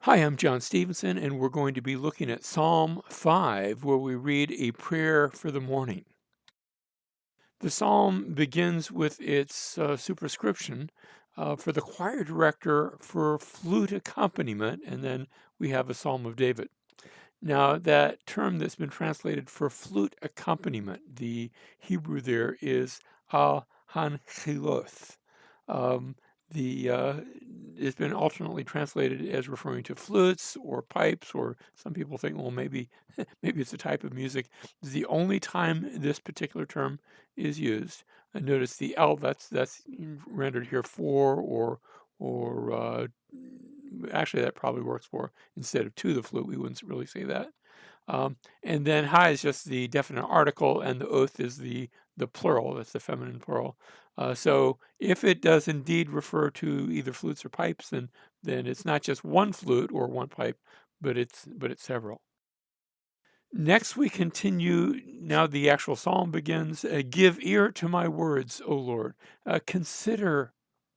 Hi, I'm John Stevenson, and we're going to be looking at Psalm 5, where we read a prayer for the morning. The psalm begins with its superscription for the choir director for flute accompaniment, and then we have a Psalm of David. Now, that term that's been translated for flute accompaniment, the Hebrew there is al-hanchiloth. Um, the It's been alternately translated as referring to flutes or pipes, or some people think, well, maybe maybe it's a type of music. The only time this particular term is used, and notice the L that's rendered here for or actually that probably works for instead of to the flute. We wouldn't really say that. And then high is just the definite article, and the oath is the plural. That's the feminine plural. So if it does indeed refer to either flutes or pipes, then it's not just one flute or one pipe, but it's several. Next, we continue. Now the actual psalm begins. Give ear to my words, O Lord. Consider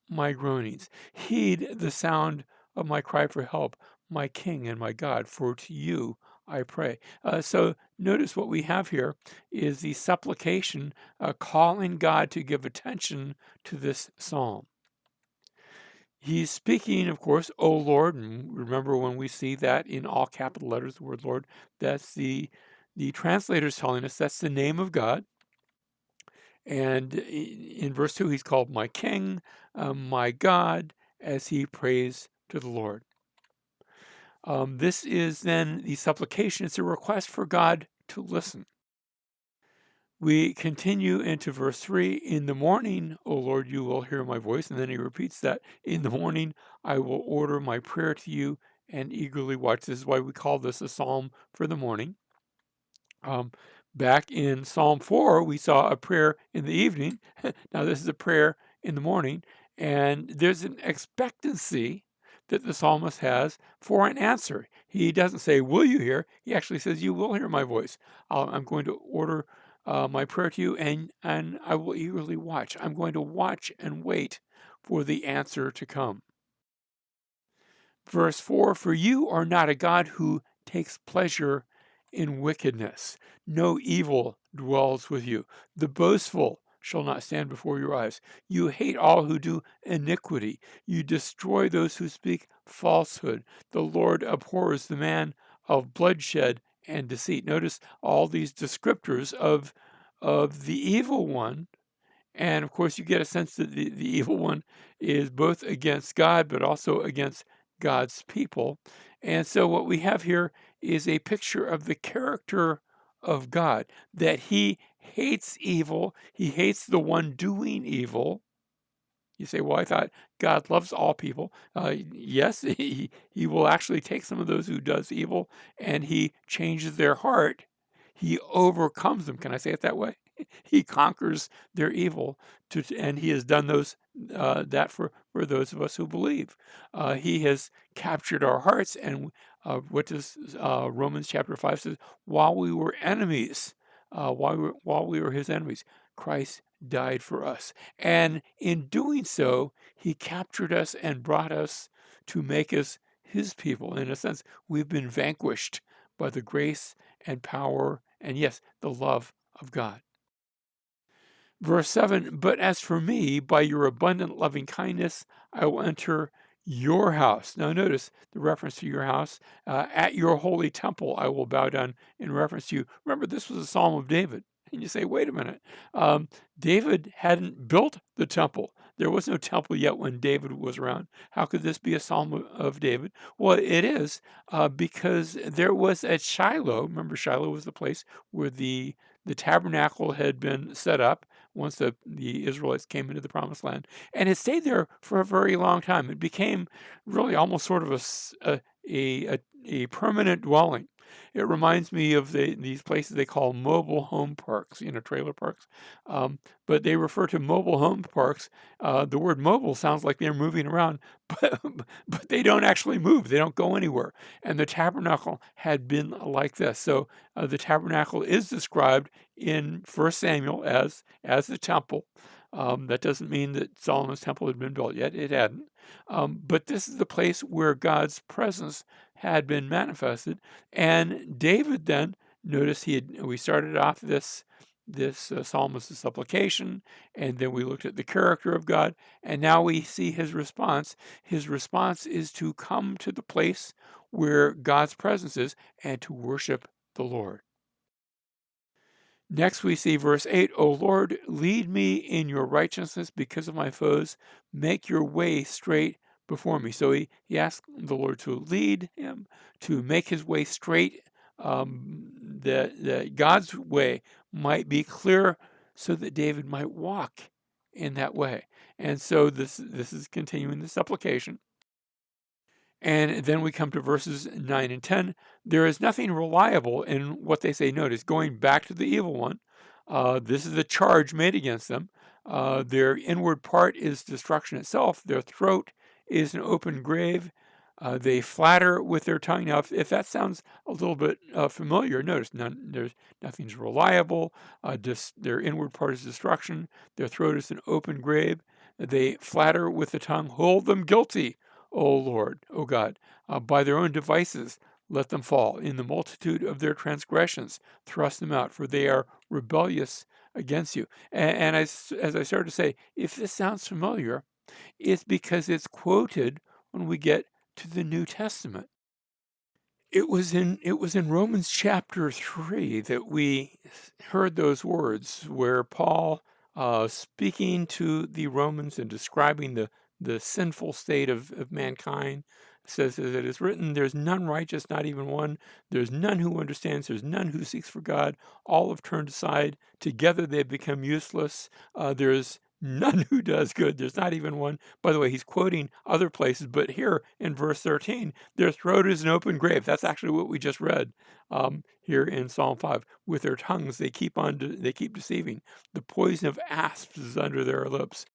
my groanings. Heed the sound of my cry for help, my King and my God, for to you I pray. So notice what we have here is the supplication calling God to give attention to this psalm. He's speaking, of course, O Lord, and remember when we see that in all capital letters, the word Lord, that's the translator's telling us that's the name of God. And in verse 2, he's called my King, my God, as he prays to the Lord. This is then the supplication. It's a request for God to listen. We continue into verse 3. In the morning, O Lord, you will hear my voice. And then he repeats that. In the morning, I will order my prayer to you and eagerly watch. This is why we call this a psalm for the morning. Um, Back in Psalm 4, we saw a prayer in the evening. Now, this is a prayer in the morning. And there's an expectancy that the psalmist has for an answer. He doesn't say, will you hear? He actually says, you will hear my voice. I'm going to order my prayer to you, and I will eagerly watch. I'm going to watch and wait for the answer to come. Verse 4, for you are not a God who takes pleasure in wickedness. No evil dwells with you. The boastful shall not stand before your eyes. You hate all who do iniquity. You destroy those who speak falsehood. The Lord abhors the man of bloodshed and deceit. Notice all these descriptors of the evil one. And of course, you get a sense that the evil one is both against God, but also against God's people. And so, what we have here is a picture of the character of God, that he hates evil, he hates the one doing evil. You say, well, I thought God loves all people. Yes, he will actually take some of those who does evil and he changes their heart. He overcomes them. Can I say it that way? He conquers their evil, and he has done that for those of us who believe. He has captured our hearts, and what does Romans chapter 5 says? While we were enemies, while we were his enemies, Christ died for us. And in doing so, he captured us and brought us to make us his people. In a sense, we've been vanquished by the grace and power and, yes, the love of God. Verse 7, but as for me, by your abundant loving kindness, I will enter your house. Now, notice the reference to your house. At your holy temple, I will bow down in reference to you. Remember, this was a Psalm of David. And you say, wait a minute. David hadn't built the temple. There was no temple yet when David was around. How could this be a Psalm of David? Well, it is because there was at Shiloh. Remember, Shiloh was the place where the tabernacle had been set up once the Israelites came into the promised land. And it stayed there for a very long time. It became really almost sort of a permanent dwelling. It reminds me of these places they call mobile home parks, trailer parks. But they refer to mobile home parks. The word mobile sounds like they're moving around, but they don't actually move. They don't go anywhere. And the tabernacle had been like this. So the tabernacle is described in 1 Samuel as the temple. That doesn't mean that Solomon's temple had been built yet. It hadn't. But this is the place where God's presence had been manifested. And David then, notice we started off this psalmist supplication, and then we looked at the character of God, and now we see his response. His response is to come to the place where God's presence is and to worship the Lord. Next, we see verse 8, O Lord, lead me in your righteousness because of my foes. Make your way straight before me. So he asked the Lord to lead him, to make his way straight, that God's way might be clear so that David might walk in that way. And so this is continuing the supplication. And then we come to verses 9 and 10. There is nothing reliable in what they say. Notice, going back to the evil one, this is the charge made against them. Their inward part is destruction itself. Their throat is an open grave. They flatter with their tongue. Now, if that sounds a little bit familiar, notice nothing's reliable. Their inward part is destruction. Their throat is an open grave. They flatter with the tongue. Hold them guilty, O Lord, O God. By their own devices, let them fall. In the multitude of their transgressions, thrust them out, for they are rebellious against you. And as I started to say, if this sounds familiar, it's because it's quoted when we get to the New Testament. It was in Romans chapter 3 that we heard those words where Paul, speaking to the Romans and describing the sinful state of mankind, says that it is written, there's none righteous, not even one. There's none who understands. There's none who seeks for God. All have turned aside. Together they've become useless. There's none who does good. There's not even one. By the way, he's quoting other places, but here in verse 13, their throat is an open grave. That's actually what we just read here in Psalm 5. With their tongues, they keep deceiving. The poison of asps is under their lips.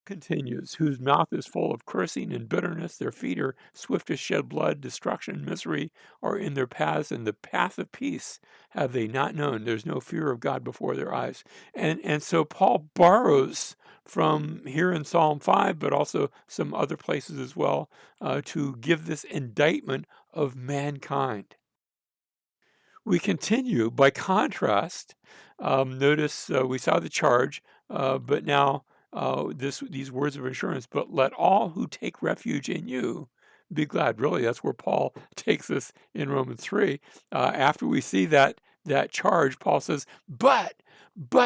Continues, whose mouth is full of cursing and bitterness. Their feet are swift to shed blood. Destruction and misery are in their paths, and the path of peace have they not known. There's no fear of God before their eyes. And so Paul borrows from here in Psalm 5, but also some other places as well, to give this indictment of mankind. We continue, by contrast, notice we saw the charge, but now these words of assurance, but let all who take refuge in you be glad. Really, that's where Paul takes us in Romans 3. After we see that charge, Paul says, but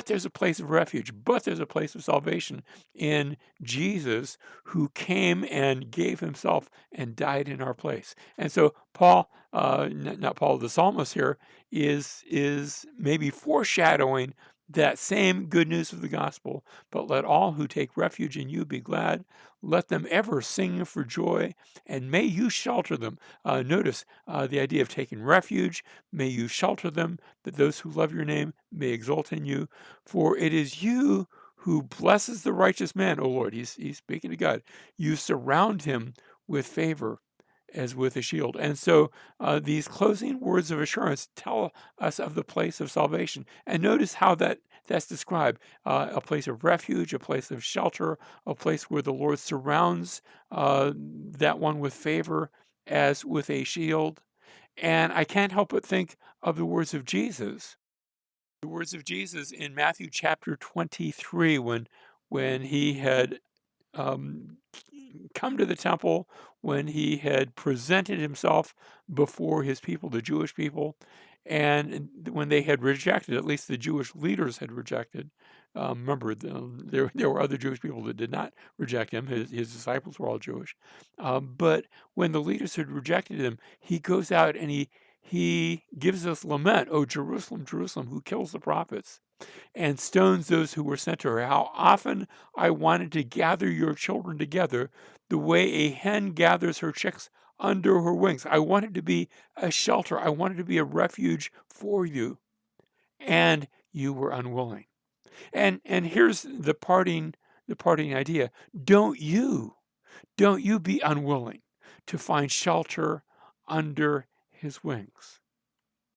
there's a place of refuge, but there's a place of salvation in Jesus, who came and gave himself and died in our place. And so Paul, not Paul the psalmist here, is maybe foreshadowing that same good news of the gospel. But let all who take refuge in you be glad. Let them ever sing for joy, and may you shelter them. Notice the idea of taking refuge. May you shelter them, that those who love your name may exult in you. For it is you who blesses the righteous man, O Lord. He's speaking to God. You surround him with favor as with a shield. And so these closing words of assurance tell us of the place of salvation. And notice how that's described, a place of refuge, a place of shelter, a place where the Lord surrounds that one with favor as with a shield. And I can't help but think of the words of Jesus. The words of Jesus in Matthew chapter 23, when he had um, come to the temple, when he had presented himself before his people, the Jewish people, and when they had rejected, at least the Jewish leaders had rejected. Remember, there were other Jewish people that did not reject him. His disciples were all Jewish. But when the leaders had rejected him, he goes out and he gives us lament, "O Jerusalem, Jerusalem, who kills the prophets and stones those who were sent to her. How often I wanted to gather your children together the way a hen gathers her chicks under her wings. I wanted to be a shelter. I wanted to be a refuge for you, and you were unwilling." And here's the parting idea. Don't you be unwilling to find shelter under his wings.